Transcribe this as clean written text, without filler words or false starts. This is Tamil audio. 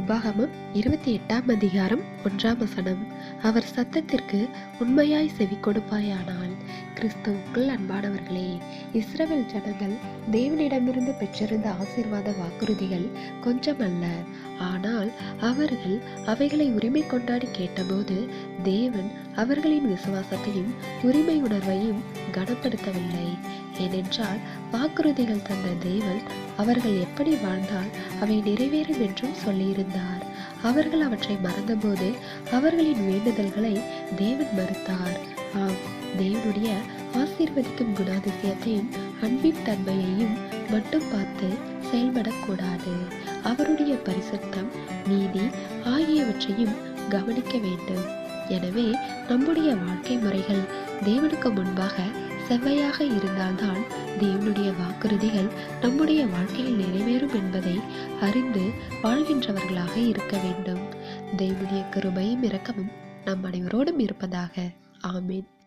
உபாகமம் 28 அவர் சத்தத்திற்கு உண்மையாய் செவி கொடுப்பாயானால். கிறிஸ்துவுக்குள் அன்பானவர்களே, இஸ்ரவேல் ஜனங்கள் தேவனிடமிருந்து பெற்றிருந்த ஆசீர்வாத வாக்குறுதிகள் கொஞ்சமல்ல. ஆனால் அவர்கள் அவைகளை உரிமை கொண்டாடி கேட்டபோது தேவன் அவர்களின் விசுவாசத்தையும் உரிமை உணர்வையும் கனப்படுத்தவில்லை. ஏனென்றால் வாக்குறுதிகள் தந்த தேவன் அவர்கள் எப்படி வாழ்ந்தால் அவை நிறைவேறும் என்றும் சொல்லியிருந்தார். அவர்கள் அவற்றை மறந்தபோது அவர்களின் வேண்டுதல்களை தேவன் மறுத்தார். ஆம், தேவனுடைய ஆசீர்வதிக்கும் குணாதிசயத்தையும் அன்பின் தன்மையையும் மட்டும் பார்த்து செயல்படக்கூடாது. அவருடைய பரிசுத்தம், நீதி ஆகியவற்றையும் கவனிக்க வேண்டும். எனவே நம்முடைய வாழ்க்கை முறைகள் தேவனுக்கு முன்பாக செவ்வையாக இருந்தால்தான் தேவனுடைய வாக்குறுதிகள் நம்முடைய வாழ்க்கையில் நிறைவேறும் என்பதை அறிந்து வாழ்கின்றவர்களாக இருக்க வேண்டும். தேவனுடைய கிருபையும் இரக்கமும் நம் அனைவரோடும் இருப்பதாக. ஆமீன்.